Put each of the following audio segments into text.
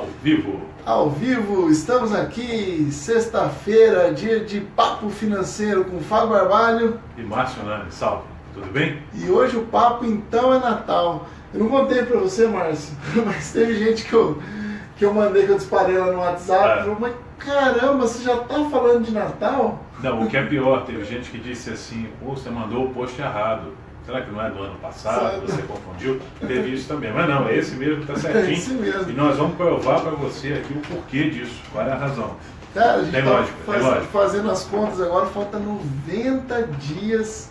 Ao vivo. Ao vivo, estamos aqui, sexta-feira, dia de papo financeiro com Fábio Barbalho E Márcio Nani, salve, tudo bem? E hoje o papo então é Natal. Eu não contei pra você, Márcio, mas teve gente que eu mandei, que eu disparei lá no WhatsApp, falou, mas caramba, você já tá falando de Natal? Não, o que é pior, teve gente que disse assim, pô, você mandou o post errado. Será que não é do ano passado? Você confundiu? Teve isso também. Mas não, é esse mesmo, tá certinho. É esse mesmo. E nós vamos provar para você aqui o porquê disso. Qual é a razão? Cara, a gente tem tá lógica, fazendo as contas agora, falta 90 dias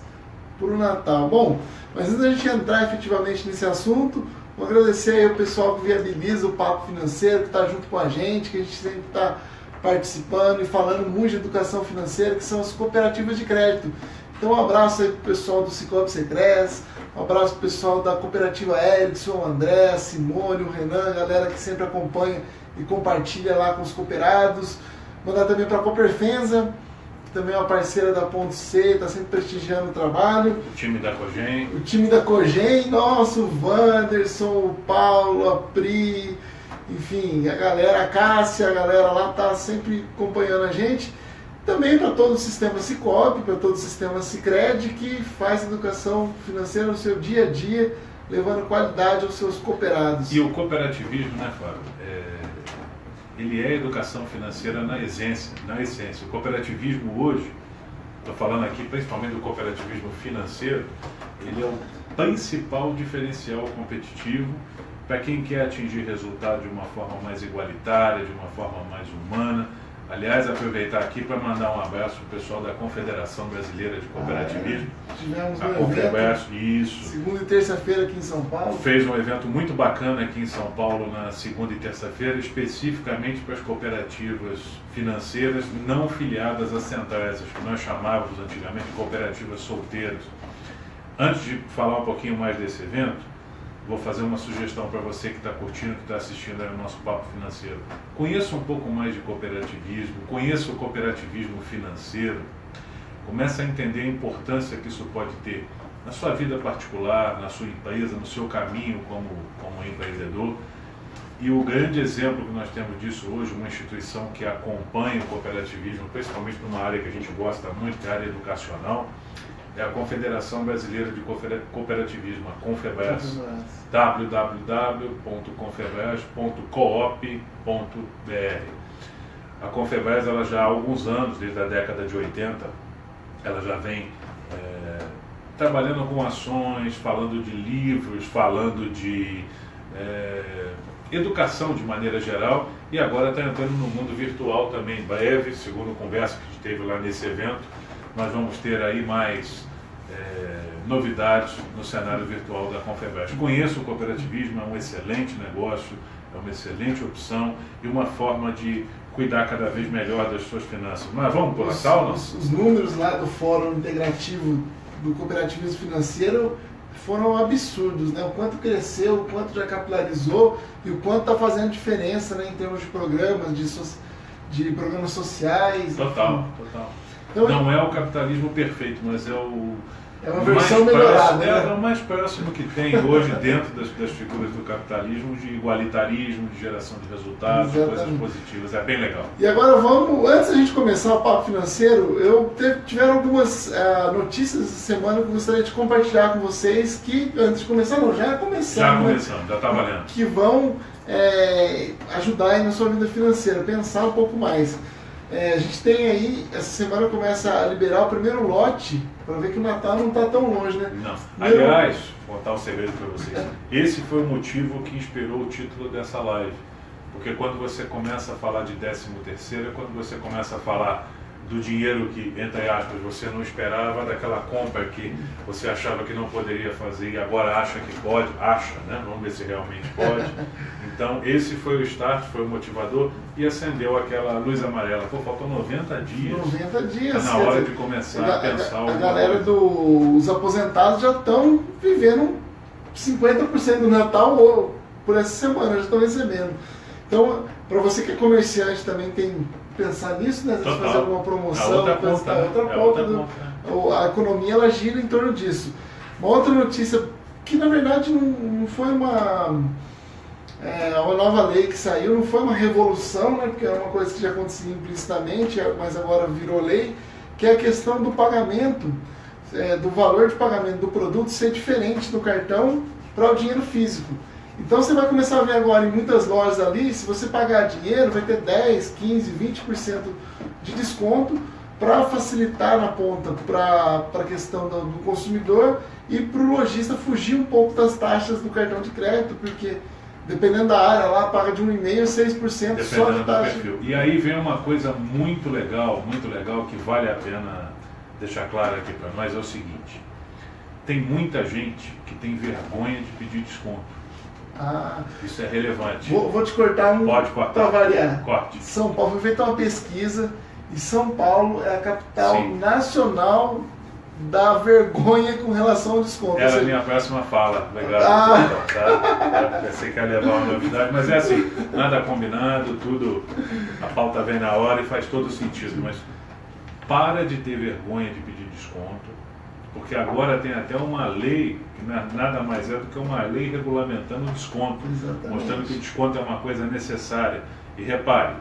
pro Natal. Bom, mas antes da gente entrar efetivamente nesse assunto, vou agradecer aí o pessoal que viabiliza o Papo Financeiro, que está junto com a gente, que a gente sempre está participando e falando muito de educação financeira, que são as cooperativas de crédito. Então um abraço aí pro pessoal do Cicobi Secrets, um abraço pro pessoal da Cooperativa Erickson, o André, a Simone, o Renan, a galera que sempre acompanha e compartilha lá com os cooperados. Mandar também para a Cooperfenza, que também é uma parceira da Ponto C, está sempre prestigiando o trabalho. O time da Cogem. O time da Cogem, nossa, o Wanderson, o Paulo, a Pri, enfim, a galera, a Cássia, a galera lá está sempre acompanhando a gente. Também para todo o sistema Cicobi, para todo o sistema Sicredi, que faz educação financeira no seu dia a dia, levando qualidade aos seus cooperados. E o cooperativismo, né, Fábio? Ele é educação financeira na essência. O cooperativismo hoje, estou falando aqui principalmente do cooperativismo financeiro, ele é o principal diferencial competitivo para quem quer atingir resultado de uma forma mais igualitária, de uma forma mais humana. Aliás, aproveitar aqui para mandar um abraço para o pessoal da Confederação Brasileira de Cooperativismo. Tivemos a um evento, isso. Segunda e terça-feira aqui em São Paulo. Fez um evento muito bacana aqui em São Paulo na segunda e terça-feira, especificamente para as cooperativas financeiras não filiadas a centrais, as que nós chamávamos antigamente de cooperativas solteiras. Antes de falar um pouquinho mais desse evento, vou fazer uma sugestão para você que está curtindo, que está assistindo aí o nosso Papo Financeiro. Conheça um pouco mais de cooperativismo, conheça o cooperativismo financeiro, comece a entender a importância que isso pode ter na sua vida particular, na sua empresa, no seu caminho como empreendedor. E o grande exemplo que nós temos disso hoje, uma instituição que acompanha o cooperativismo, principalmente numa área que a gente gosta muito, que é a área educacional, é a Confederação Brasileira de Cooperativismo, a Confebras, www.confebras.coop.br. A Confebras, ela já há alguns anos, desde a década de 80, ela já vem trabalhando com ações, falando de livros, falando de educação de maneira geral, e agora está entrando no mundo virtual também. Em breve, segundo a conversa que a gente teve lá nesse evento, nós vamos ter aí mais novidades no cenário virtual da Confebras. Conheço o cooperativismo, é um excelente negócio, é uma excelente opção e uma forma de cuidar cada vez melhor das suas finanças. Mas vamos por Natal, não? Os números lá do Fórum Integrativo do Cooperativismo Financeiro foram absurdos, né? O quanto cresceu, o quanto já capilarizou e o quanto está fazendo diferença, né, em termos de programas, de programas sociais. Total. Então, não é o capitalismo perfeito, mas é uma versão melhorada, né? É o mais próximo que tem hoje dentro das figuras do capitalismo, de igualitarismo, de geração de resultados, de coisas positivas. É bem legal. E agora vamos, antes da gente começar o Papo Financeiro, tiveram algumas notícias essa semana que eu gostaria de compartilhar com vocês, que antes de começar, já começamos, já está valendo. Que vão ajudar aí na sua vida financeira, pensar um pouco mais. A gente tem aí, essa semana começa a liberar o primeiro lote, para ver que o Natal não está tão longe, né? Não. Aliás, vou contar um segredo para vocês. Esse foi o motivo que inspirou o título dessa live. Porque quando você começa a falar de 13º, quando você começa a falar do dinheiro que, entre aspas, você não esperava, daquela compra que você achava que não poderia fazer e agora acha que pode, né? Vamos ver se realmente pode. Então, esse foi o start, foi o motivador e acendeu aquela luz amarela. Pô, faltam 90 dias. 90 dias. Está na hora de começar a pensar. A galera dos aposentados já estão vivendo 50% do Natal por essa semana, já estão recebendo. Então, para você que é comerciante também tem pensar nisso, né? Às vezes fazer alguma promoção, outra ponta. A economia ela gira em torno disso. Uma outra notícia que na verdade não foi uma uma nova lei que saiu, não foi uma revolução, né, porque é uma coisa que já acontecia implicitamente, mas agora virou lei, que é a questão do pagamento, do valor de pagamento do produto ser diferente do cartão para o dinheiro físico. Então você vai começar a ver agora em muitas lojas ali, se você pagar dinheiro, vai ter 10, 15, 20% de desconto para facilitar na ponta para a questão do consumidor e para o lojista fugir um pouco das taxas do cartão de crédito, porque dependendo da área lá, paga de 1,5% a 6% só de taxa. Perfil. E aí vem uma coisa muito legal que vale a pena deixar claro aqui para nós, é o seguinte: tem muita gente que tem vergonha de pedir desconto. Isso é relevante. Vou te cortar Pode cortar. Para variar. Corte. São Paulo, foi feita uma pesquisa e São Paulo é a capital nacional da vergonha com relação ao desconto. Era a minha próxima fala. Legal. Tá? Pensei que ia levar uma novidade, mas é assim, nada combinado, tudo, a pauta vem na hora e faz todo sentido. Mas para de ter vergonha de pedir desconto, porque agora tem até uma lei, que nada mais é do que uma lei regulamentando o desconto. Exatamente. Mostrando que o desconto é uma coisa necessária. E repare,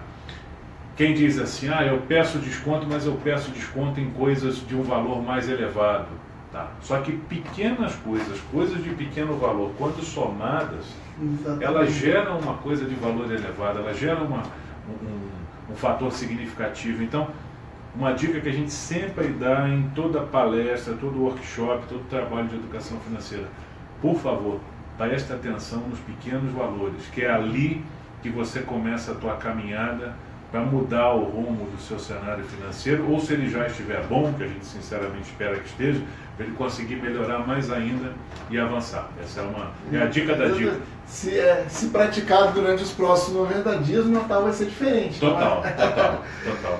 quem diz assim, eu peço desconto, mas eu peço desconto em coisas de um valor mais elevado. Tá? Só que pequenas coisas de pequeno valor, quando somadas, elas geram uma coisa de valor elevado, elas geram um fator significativo. Então, uma dica que a gente sempre dá em toda palestra, todo workshop, todo trabalho de educação financeira: por favor, preste atenção nos pequenos valores, que é ali que você começa a tua caminhada para mudar o rumo do seu cenário financeiro, ou se ele já estiver bom, que a gente sinceramente espera que esteja, para ele conseguir melhorar mais ainda e avançar. Essa é a dica da dica. Se praticado durante os próximos 90 dias, o Natal vai ser diferente. Total,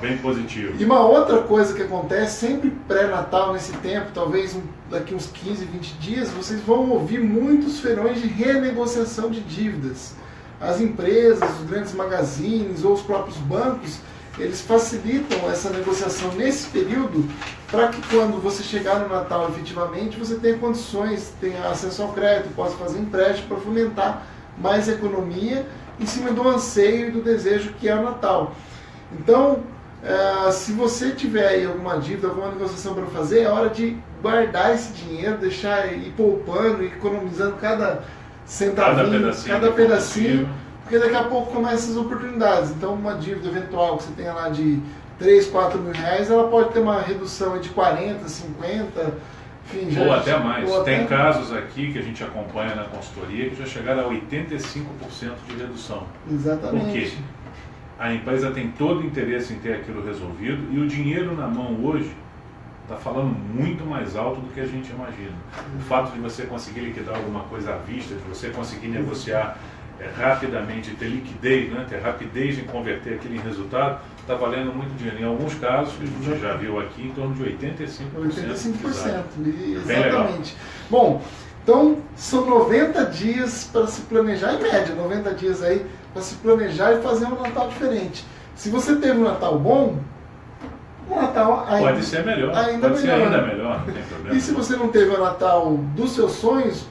bem positivo. E uma outra coisa que acontece, sempre pré-Natal nesse tempo, talvez daqui uns 15, 20 dias, vocês vão ouvir muitos feirões de renegociação de dívidas. As empresas, os grandes magazines ou os próprios bancos, eles facilitam essa negociação nesse período para que quando você chegar no Natal efetivamente, você tenha condições, tenha acesso ao crédito, possa fazer empréstimo para fomentar mais economia em cima do anseio e do desejo que é o Natal. Então, se você tiver aí alguma dívida, alguma negociação para fazer, é hora de guardar esse dinheiro, deixar ir poupando, economizando cada centavinho, cada pedacinho, porque daqui a pouco começam essas oportunidades. Então, uma dívida eventual que você tenha lá de 3, 4 mil reais, ela pode ter uma redução de 40, 50, enfim, ou até mais. Tem casos aqui que a gente acompanha na consultoria que já chegaram a 85% de redução. Exatamente. Por quê? A empresa tem todo o interesse em ter aquilo resolvido e o dinheiro na mão hoje está falando muito mais alto do que a gente imagina. O fato de você conseguir liquidar alguma coisa à vista, de você conseguir negociar rapidamente, ter liquidez, né, ter rapidez em converter aquilo em resultado, está valendo muito dinheiro. Em alguns casos, que a gente já viu aqui, em torno de 85%. 85%, exatamente. Bom, então são 90 dias para se planejar, em média, 90 dias aí para se planejar e fazer um Natal diferente. Se você teve um Natal bom, o Natal pode ser melhor, pode ser ainda melhor, não tem problema. E se você não teve o Natal dos seus sonhos,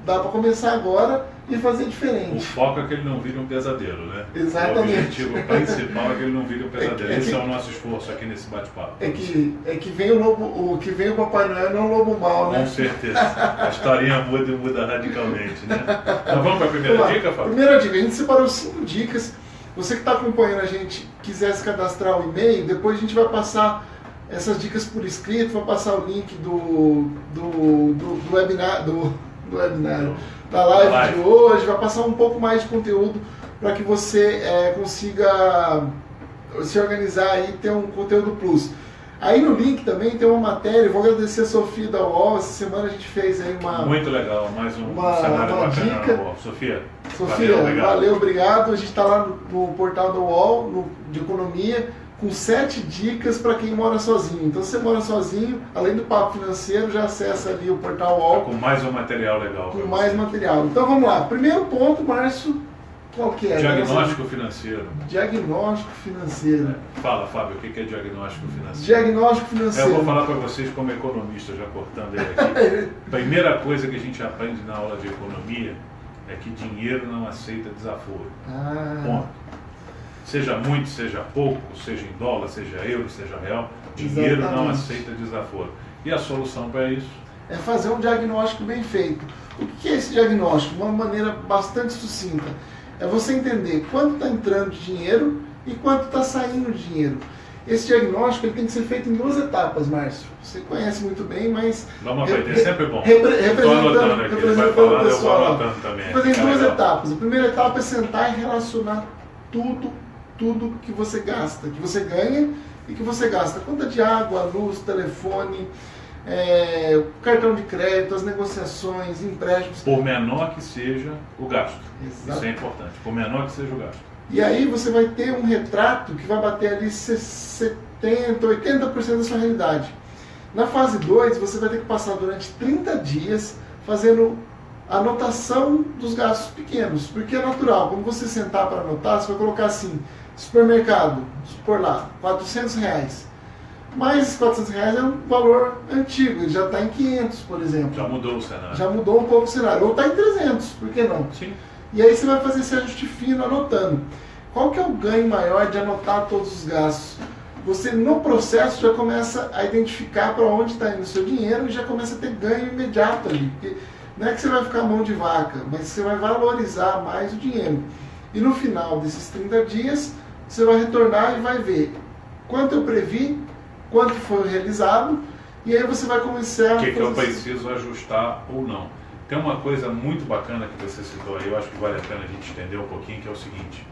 dá para começar agora e fazer diferente. O foco é que ele não vire um pesadelo, né? Exatamente. O objetivo principal é que ele não vire um pesadelo. Esse é o nosso esforço aqui nesse bate-papo. É que vem o lobo, que vem o Papai Noel, não o lobo mau, né? Com certeza. A historinha muda e muda radicalmente, né? Então vamos para a primeira dica, Fábio? Primeira dica, a gente separou 5 dicas. Você que está acompanhando a gente, quiser se cadastrar o e-mail, depois a gente vai passar essas dicas por escrito, vai passar o link do webinar, da live de hoje, vai passar um pouco mais de conteúdo para que você consiga se organizar e ter um conteúdo plus. Aí no link também tem uma matéria, eu vou agradecer a Sofia da UOL, essa semana a gente fez aí uma... Muito legal, mais um cenário bacana dica. na UOL. Sofia, valeu, obrigado. A gente está lá no portal da UOL, de economia, com 7 dicas para quem mora sozinho. Então, se você mora sozinho, além do papo financeiro, já acessa ali o portal UOL. Com mais um material legal. Com mais material. Então, vamos lá. Primeiro ponto, Márcio, qual que é? Diagnóstico financeiro. Diagnóstico financeiro. Fala, Fábio, o que é diagnóstico financeiro? Diagnóstico financeiro. Eu vou falar para vocês como economista, já cortando ele aqui. Primeira coisa que a gente aprende na aula de economia é que dinheiro não aceita desaforo. Ah. Ponto. Seja muito, seja pouco, seja em dólar, seja euro, seja real, dinheiro não aceita desaforo. E a solução para isso? É fazer um diagnóstico bem feito. O que é esse diagnóstico? De uma maneira bastante sucinta. É você entender quanto está entrando de dinheiro e quanto está saindo de dinheiro. Esse diagnóstico ele tem que ser feito em 2 etapas, Márcio. Você conhece muito bem, mas... Vamos aprender, sempre bom. Estou anotando aqui, ele vai falar, eu vou anotando também. Fazer em 2 etapas. A primeira etapa é sentar e relacionar tudo que você gasta, que você ganha e que você gasta. Conta de água, luz, telefone, cartão de crédito, as negociações, empréstimos. Por menor que seja o gasto. Exato. Isso é importante. Por menor que seja o gasto. E aí você vai ter um retrato que vai bater ali 70%, 80% da sua realidade. Na fase 2, você vai ter que passar durante 30 dias fazendo anotação dos gastos pequenos, porque é natural. Quando você sentar para anotar, você vai colocar assim, supermercado, supor lá, R$400. Mas esses R$400 é um valor antigo, ele já está em 500, por exemplo. Já mudou o cenário. Já mudou um pouco o cenário, ou está em 300, por que não? Sim. E aí você vai fazer esse ajuste fino anotando. Qual que é o ganho maior de anotar todos os gastos? Você no processo já começa a identificar para onde está indo o seu dinheiro e já começa a ter ganho imediato ali. Porque não é que você vai ficar mão de vaca, mas você vai valorizar mais o dinheiro. E no final desses 30 dias, você vai retornar e vai ver quanto eu previ, quanto foi realizado, e aí você vai começar a fazer... O que eu preciso ajustar ou não. Tem uma coisa muito bacana que você citou aí, eu acho que vale a pena a gente entender um pouquinho, que é o seguinte: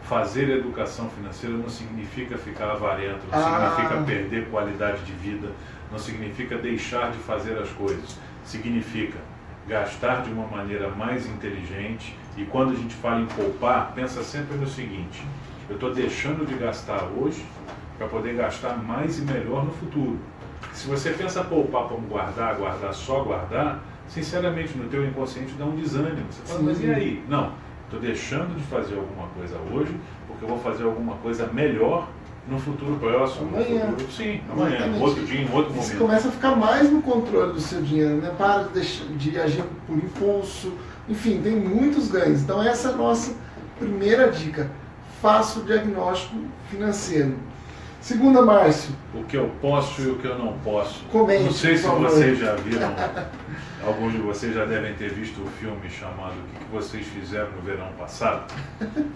fazer educação financeira não significa ficar avarento, não significa perder qualidade de vida, não significa deixar de fazer as coisas. Significa gastar de uma maneira mais inteligente. E quando a gente fala em poupar, pensa sempre no seguinte: eu estou deixando de gastar hoje para poder gastar mais e melhor no futuro. Se você pensa poupar para guardar, só guardar, sinceramente no teu inconsciente dá um desânimo. Você fala, mas e aí? Não, estou deixando de fazer alguma coisa hoje porque eu vou fazer alguma coisa melhor no futuro próximo. Amanhã. No futuro, sim, amanhã, em outro dia, em outro momento. Você começa a ficar mais no controle do seu dinheiro, né? Para de agir por impulso. Enfim, tem muitos ganhos. Então essa é a nossa primeira dica. Faça o diagnóstico financeiro. Segunda, Márcio. O que eu posso e o que eu não posso. Comente, não sei se por favor. vocês já viram, alguns de vocês já devem ter visto o filme chamado O que vocês fizeram no verão passado.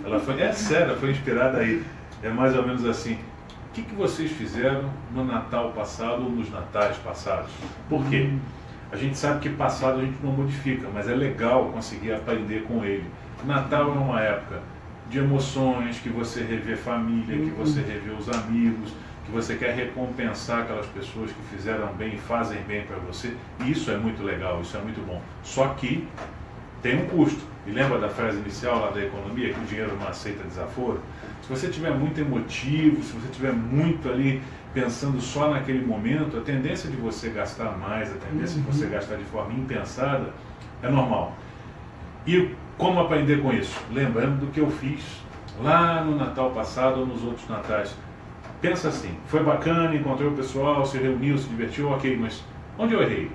Ela foi, sério, foi inspirada aí. É mais ou menos assim: o que vocês fizeram no Natal passado ou nos Natais passados? Por quê? A gente sabe que passado a gente não modifica, mas é legal conseguir aprender com ele. Natal é uma época de emoções, que você revê família, que você revê os amigos, que você quer recompensar aquelas pessoas que fizeram bem e fazem bem para você. E isso é muito legal, isso é muito bom. Só que tem um custo. E lembra da frase inicial lá da economia, que o dinheiro não aceita desaforo? Se você tiver muito emotivo, se você tiver muito ali pensando só naquele momento, a tendência de você gastar mais, a tendência de você gastar de forma impensada é normal. E como aprender com isso? Lembrando do que eu fiz lá no Natal passado ou nos outros Natais. Pensa assim: foi bacana, encontrei o pessoal, se reuniu, se divertiu, ok, mas onde eu errei?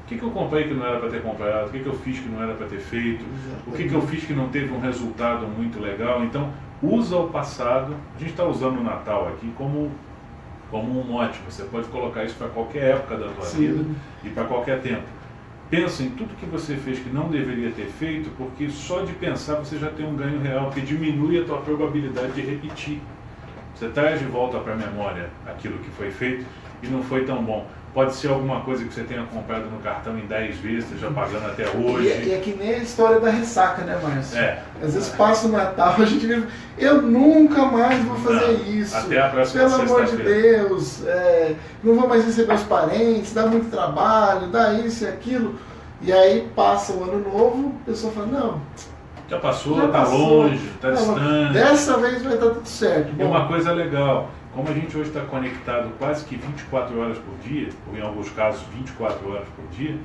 O que eu comprei que não era para ter comprado? O que eu fiz que não era para ter feito? O que eu fiz que não teve um resultado muito legal? Então, usa o passado. A gente está usando o Natal aqui como um mote. Você pode colocar isso para qualquer época da tua vida e para qualquer tempo. Pensa em tudo que você fez que não deveria ter feito, porque só de pensar você já tem um ganho real, que diminui a tua probabilidade de repetir. Você traz de volta para a memória aquilo que foi feito e não foi tão bom. Pode ser alguma coisa que você tenha comprado no cartão em 10 vezes, esteja pagando até hoje. E é que nem a história da ressaca, né, Márcio? Às vezes passa o Natal, a gente vive, eu nunca mais vou fazer isso. Até a próxima Pelo amor de Deus, não vou mais receber os parentes, dá muito trabalho, dá isso e aquilo. E aí passa o ano novo, a pessoa fala, não, já passou, está longe, está distante. Dessa vez vai estar tudo certo. E uma coisa legal, como a gente hoje está conectado quase que 24 horas por dia, ou em alguns casos 24 horas por dia,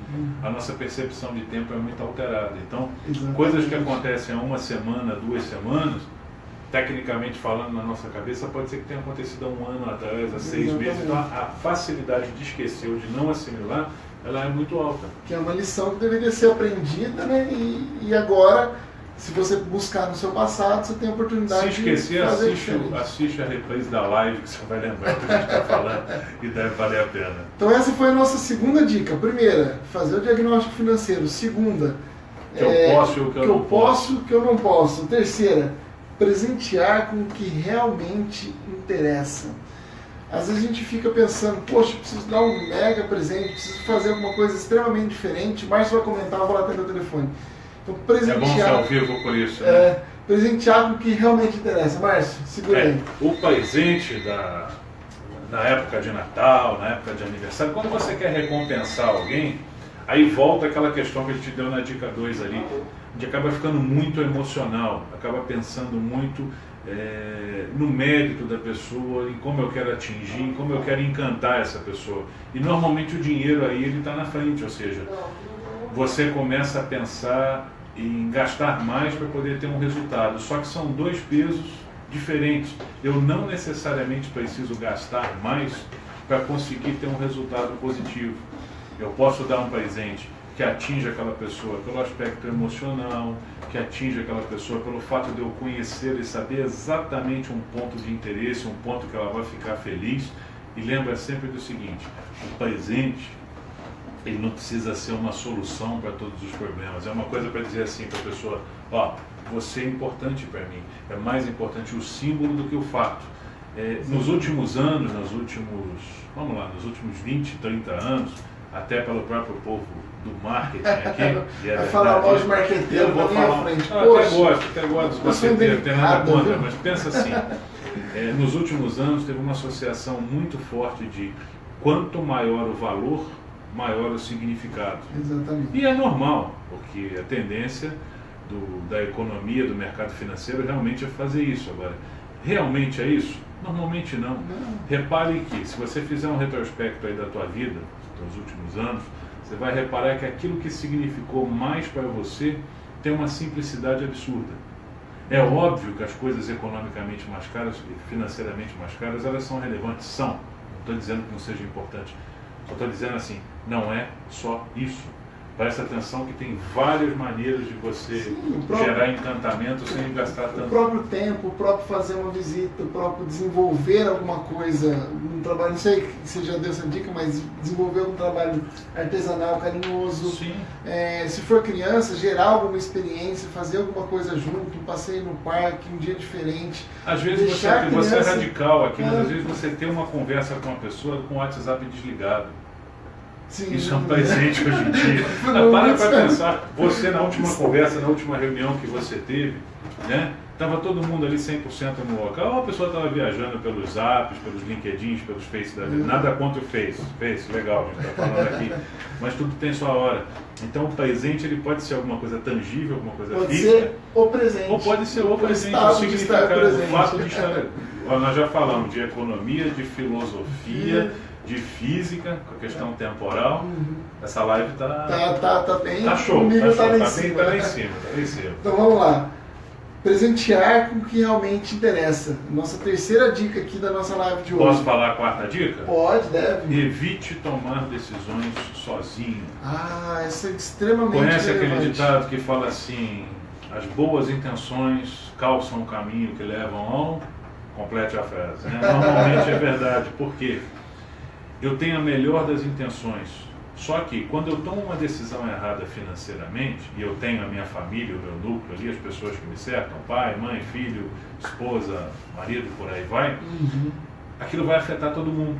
a nossa percepção de tempo é muito alterada. Então, coisas que acontecem há uma semana, 2 semanas, tecnicamente falando na nossa cabeça, pode ser que tenha acontecido há um ano atrás, há 6 meses. Então, a facilidade de esquecer ou de não assimilar ela é muito alta. Que é uma lição que deveria ser aprendida, né? E agora, se você buscar no seu passado, você tem a oportunidade de fazer assiste a reprise da live que você vai lembrar do que a gente está falando e deve valer a pena. Então essa foi a nossa segunda dica. Primeira, fazer o diagnóstico financeiro. Segunda, que eu posso e o que eu não posso. Que eu não posso. Terceira, presentear com o que realmente interessa. Às vezes a gente fica pensando, poxa, preciso dar um mega presente, preciso fazer alguma coisa extremamente diferente. O Márcio vai comentar, eu vou lá atender o telefone. Então, presentear... É bom ser ao vivo por isso, né? Presentear com o que realmente interessa. Márcio, segura aí. O presente na época de Natal, na época de aniversário, quando você quer recompensar alguém, aí volta aquela questão que ele te deu na dica 2 ali, a gente acaba ficando muito emocional, acaba pensando muito no mérito da pessoa, em como eu quero atingir, em como eu quero encantar essa pessoa. E normalmente o dinheiro aí ele está na frente, ou seja, você começa a pensar em gastar mais para poder ter um resultado. Só que são dois pesos diferentes. Eu não necessariamente preciso gastar mais para conseguir ter um resultado positivo. Eu posso dar um presente que atinja aquela pessoa pelo aspecto emocional, que atinja aquela pessoa pelo fato de eu conhecer e saber exatamente um ponto de interesse, um ponto que ela vai ficar feliz. E lembra sempre do seguinte, o presente, ele não precisa ser uma solução para todos os problemas. É uma coisa para dizer assim para a pessoa, ó, você é importante para mim, é mais importante o símbolo do que o fato. Nos últimos anos, nos últimos 20, 30 anos, até pelo próprio povo do marketing aqui, vai falar mal de marqueteiro, eu vou falar, frente. Até gosto dos marqueteiros, não tem nada contra, mas pensa assim, nos últimos anos teve uma associação muito forte de quanto maior o valor, maior o significado. Exatamente. E é normal, porque a tendência da economia, do mercado financeiro realmente é fazer isso. Agora, realmente é isso? Normalmente não. Repare que, se você fizer um retrospecto aí da tua vida, dos últimos anos, você vai reparar que aquilo que significou mais para você tem uma simplicidade absurda. É óbvio que as coisas economicamente mais caras, financeiramente mais caras, elas são relevantes, são. Não estou dizendo que não seja importante. Só estou dizendo assim, não é só isso. Presta atenção que tem várias maneiras de você gerar encantamento sem gastar tanto. O próprio tempo, o próprio fazer uma visita, o próprio desenvolver alguma coisa, um trabalho, não sei se você já deu essa dica, mas desenvolver um trabalho artesanal, carinhoso. Sim. Se for criança, gerar alguma experiência, fazer alguma coisa junto, um passeio no parque, um dia diferente. Às vezes você é radical aqui, mas às vezes você tem uma conversa com uma pessoa com o WhatsApp desligado. Sim. Isso é um presente hoje em dia. Para pensar, você na última conversa, na última reunião que você teve, né? Estava todo mundo ali 100% no local, ou a pessoa estava viajando pelos Zaps, pelos LinkedIn, pelos Face da vida. Nada contra o Face, legal, a gente está falando aqui, mas tudo tem sua hora. Então o presente ele pode ser alguma coisa tangível, alguma coisa física. Pode ser o presente. Ou pode ser o presente, o significado, o fato de estar... Nós já falamos de economia, de filosofia, de física, com a questão temporal. Essa live tá bem. Tá show, o nível tá lá em cima. Tá lá em cima. Então vamos lá. Presentear com o que realmente interessa. Nossa terceira dica aqui da nossa live de hoje. Posso falar a quarta dica? Pode, deve. Evite tomar decisões sozinho. Essa é extremamente Conhece relevante. aquele ditado que fala assim, as boas intenções calçam o caminho que levam ao... Complete a frase, né? Normalmente é verdade. Por quê? Eu tenho a melhor das intenções, só que quando eu tomo uma decisão errada financeiramente, e eu tenho a minha família, o meu núcleo ali, as pessoas que me cercam, pai, mãe, filho, esposa, marido, por aí vai, aquilo vai afetar todo mundo.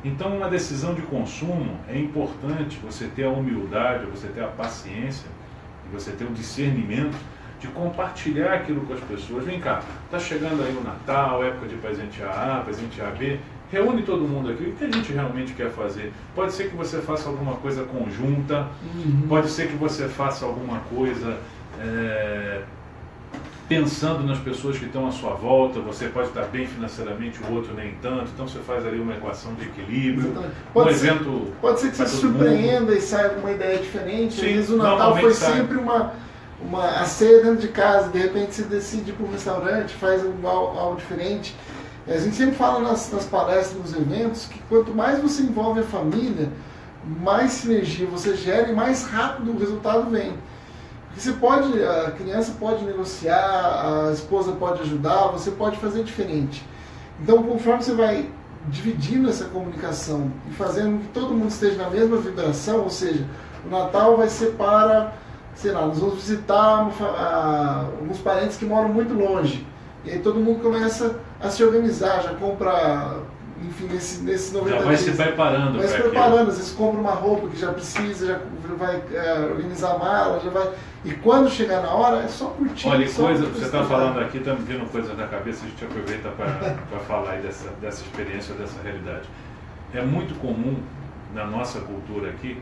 Então uma decisão de consumo é importante você ter a humildade, você ter a paciência, e você ter o discernimento de compartilhar aquilo com as pessoas. Vem cá, está chegando aí o Natal, época de presentear A, presentear B, reúne todo mundo aqui, o que a gente realmente quer fazer? Pode ser que você faça alguma coisa conjunta, pode ser que você faça alguma coisa pensando nas pessoas que estão à sua volta, você pode estar bem financeiramente, o outro nem tanto, então você faz ali uma equação de equilíbrio. Pode ser que você se surpreenda e saia com uma ideia diferente. Sim, às vezes o Natal foi sempre a ceia dentro de casa, de repente você decide ir para um restaurante, faz algo diferente. A gente sempre fala nas palestras, nos eventos, que quanto mais você envolve a família, mais sinergia você gera e mais rápido o resultado vem. Porque você pode, a criança pode negociar, a esposa pode ajudar, você pode fazer diferente. Então, conforme você vai dividindo essa comunicação e fazendo que todo mundo esteja na mesma vibração, ou seja, o Natal vai ser para, sei lá, nós vamos visitar alguns parentes que moram muito longe. E aí todo mundo começa a se organizar, já compra, enfim, nesses 90 já vai dias. se preparando. Vai se preparando, às vezes compra uma roupa que já precisa, já vai organizar a mala, já vai... E quando chegar na hora, é só curtir. Olha, só coisa, você está falando aqui, está me vindo coisa na cabeça, a gente aproveita para falar aí dessa experiência, dessa realidade. É muito comum na nossa cultura aqui,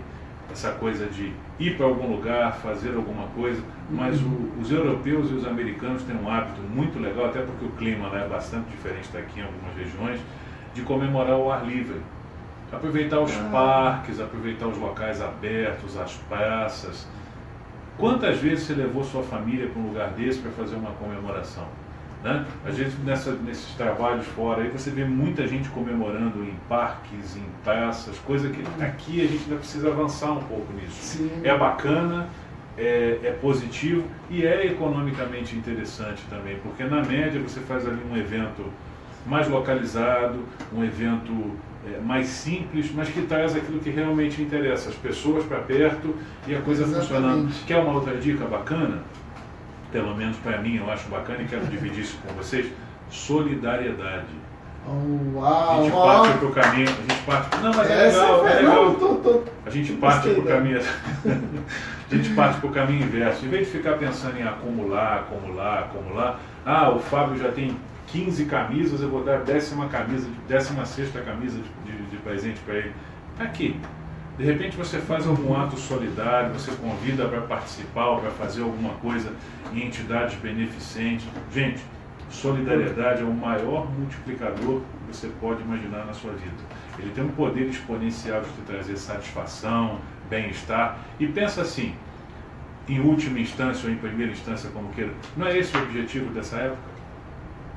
essa coisa de ir para algum lugar, fazer alguma coisa, mas os europeus e os americanos têm um hábito muito legal, até porque o clima lá é bastante diferente daqui em algumas regiões, de comemorar ao ar livre. Aproveitar os parques, aproveitar os locais abertos, as praças. Quantas vezes você levou sua família para um lugar desse para fazer uma comemoração? Né? A gente, nesses trabalhos fora, aí você vê muita gente comemorando em parques, em praças, coisa que aqui a gente ainda precisa avançar um pouco nisso. Sim. É bacana, é positivo e é economicamente interessante também, porque na média você faz ali um evento mais localizado, um evento mais simples, mas que traz aquilo que realmente interessa, as pessoas para perto e a coisa funcionando. Quer uma outra dica bacana? Pelo menos para mim, eu acho bacana e quero dividir isso com vocês. Solidariedade. Uau, a gente parte para o caminho, a gente parte... Não, mas é legal. A gente parte para o caminho... A gente parte para o caminho inverso. Em vez de ficar pensando em acumular... Ah, o Fábio já tem 15 camisas, eu vou dar 16ª camisa de presente para ele. Está aqui. De repente você faz algum ato solidário, você convida para participar ou para fazer alguma coisa em entidades beneficentes. Gente, solidariedade é o maior multiplicador que você pode imaginar na sua vida. Ele tem um poder exponencial de te trazer satisfação, bem-estar. E pensa assim, em última instância ou em primeira instância, como queira, não é esse o objetivo dessa época?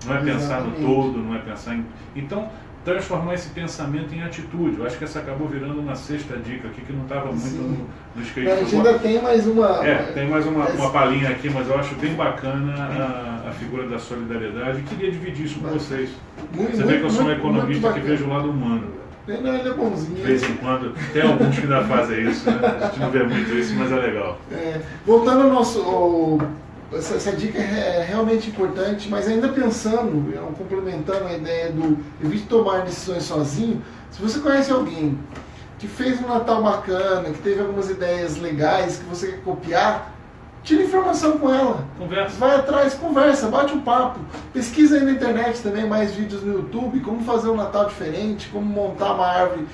Não é pensar no todo, não é pensar em... Então, transformar esse pensamento em atitude. Eu acho que essa acabou virando uma 6ª dica aqui que não estava muito no script. A gente ainda tem mais uma... tem mais uma palhinha aqui, mas eu acho bem bacana a figura da solidariedade e queria dividir isso com vocês. Você vê que eu sou um economista que vejo o lado humano. Não, ele é bonzinho. De vez em quando, tem alguns que ainda fazem isso, né? A gente não vê muito isso, mas é legal. Voltando ao nosso... Essa dica é realmente importante, mas ainda pensando, complementando a ideia do evite tomar decisões sozinho, se você conhece alguém que fez um Natal bacana, que teve algumas ideias legais que você quer copiar, tira informação com ela. Conversa. Vai atrás, conversa, bate um papo. Pesquisa aí na internet também, mais vídeos no YouTube, como fazer um Natal diferente, como montar uma árvore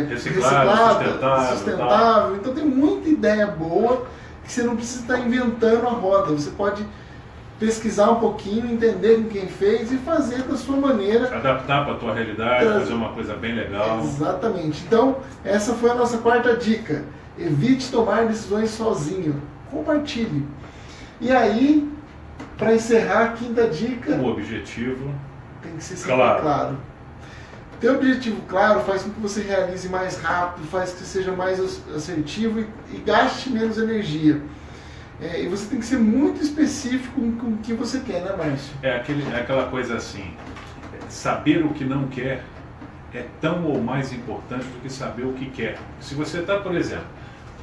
reciclada, sustentável. Então tem muita ideia boa que você não precisa estar inventando a roda. Você pode pesquisar um pouquinho, entender com quem fez e fazer da sua maneira. Adaptar para a tua realidade, fazer uma coisa bem legal. Exatamente. Então, essa foi a nossa 4ª dica. Evite tomar decisões sozinho. Compartilhe. E aí, para encerrar, a 5ª dica... O objetivo... Tem que ser sempre claro. Ter um objetivo claro faz com que você realize mais rápido, faz que você seja mais assertivo e gaste menos energia. E você tem que ser muito específico com o que você quer, né, Márcio? É aquela coisa assim, saber o que não quer é tão ou mais importante do que saber o que quer. Se você está, por exemplo,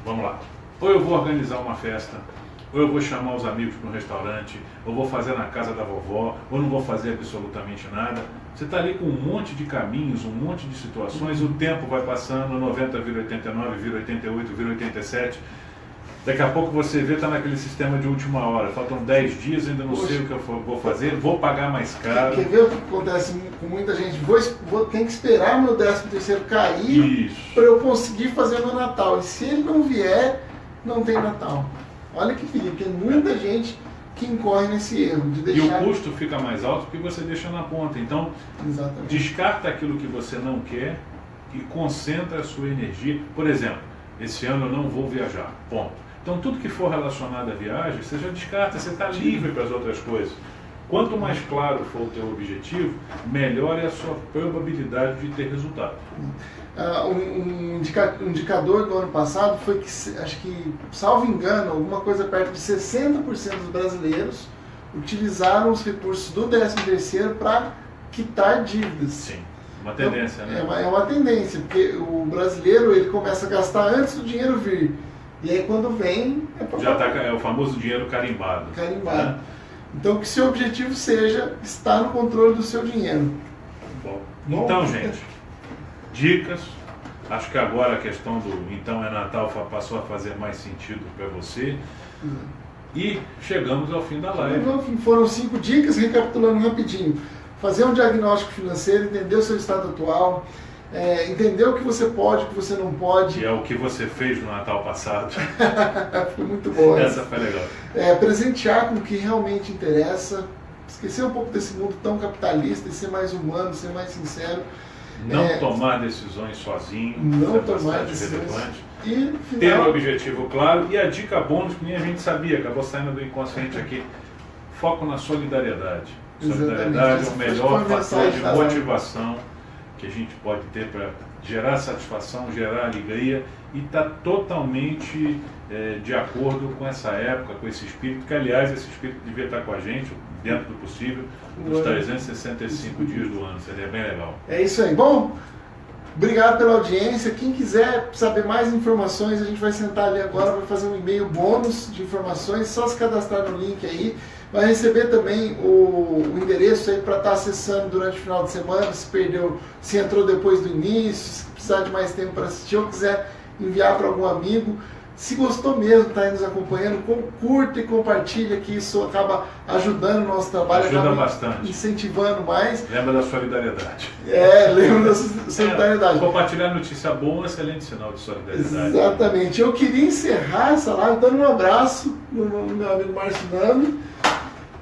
vamos lá, ou eu vou organizar uma festa, ou eu vou chamar os amigos para um restaurante, ou vou fazer na casa da vovó, ou não vou fazer absolutamente nada. Você está ali com um monte de caminhos, um monte de situações, o tempo vai passando, 90 vira 89, vira 88, vira 87. Daqui a pouco você vê, está naquele sistema de última hora, faltam 10 dias, ainda não sei o que eu vou fazer, vou pagar mais caro. Quer ver o que acontece com muita gente? Tem que esperar meu 13º cair para eu conseguir fazer meu Natal. E se ele não vier, não tem Natal. Olha que perigo, tem muita gente que incorre nesse erro de deixar... E o custo fica mais alto porque você deixa na ponta. Então, descarta aquilo que você não quer e concentra a sua energia. Por exemplo, esse ano eu não vou viajar, ponto. Então, tudo que for relacionado à viagem, você já descarta, você está livre para as outras coisas. Quanto mais claro for o teu objetivo, melhor é a sua probabilidade de ter resultado. Um indicador do ano passado foi que, acho que, salvo engano, alguma coisa perto de 60% dos brasileiros utilizaram os recursos do 13º para quitar dívidas. Sim, uma tendência, então, né? É uma tendência, porque o brasileiro ele começa a gastar antes do dinheiro vir. E aí quando vem... É o famoso dinheiro carimbado. Carimbado. Né? Então que seu objetivo seja estar no controle do seu dinheiro. Bom, então, gente, dicas. Acho que agora a questão do Então é Natal passou a fazer mais sentido para você. E chegamos ao fim da live. Foram 5 dicas, recapitulando rapidinho. Fazer um diagnóstico financeiro, entender o seu estado atual, entender o que você pode, o que você não pode. Que é o que você fez no Natal passado. Foi muito bom. Essa foi legal. Presentear com o que realmente interessa, esquecer um pouco desse mundo tão capitalista e ser mais humano, ser mais sincero. Não tomar decisões sozinho. Não tomar decisões. E, ter um objetivo claro. E a dica bônus que nem a gente sabia, acabou saindo do inconsciente aqui. Foco na solidariedade. Solidariedade é o melhor fator de motivação que a gente pode ter para gerar satisfação, gerar alegria e está totalmente de acordo com essa época, com esse espírito, que aliás esse espírito devia estar com a gente, dentro do possível, nos 365 dias do ano, seria bem legal. É isso aí. Bom, obrigado pela audiência. Quem quiser saber mais informações, a gente vai sentar ali agora, vai fazer um e-mail bônus de informações, só se cadastrar no link aí. Vai receber também o endereço aí para estar acessando durante o final de semana, se perdeu, se entrou depois do início, se precisar de mais tempo para assistir ou quiser enviar para algum amigo. Se gostou mesmo, está aí nos acompanhando, curta e compartilha, que isso acaba ajudando o nosso trabalho. Ajuda bastante. Incentivando mais. Lembra da solidariedade. Lembra da solidariedade. Compartilhar notícia boa é um excelente sinal de solidariedade. Exatamente. Eu queria encerrar essa live dando um abraço no meu amigo Márcio Nami,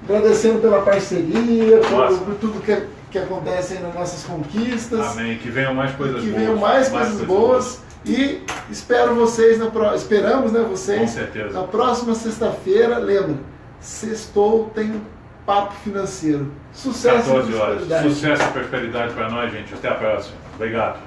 agradecendo pela parceria, por tudo que acontece aí nas nossas conquistas. Amém. Que venham mais coisas boas. Que venham mais coisas boas. E espero vocês, esperamos, né, vocês, com certeza, na próxima sexta-feira. Lembra, sextou tem papo financeiro. Sucesso e prosperidade. Sucesso e prosperidade para nós, gente. Até a próxima. Obrigado.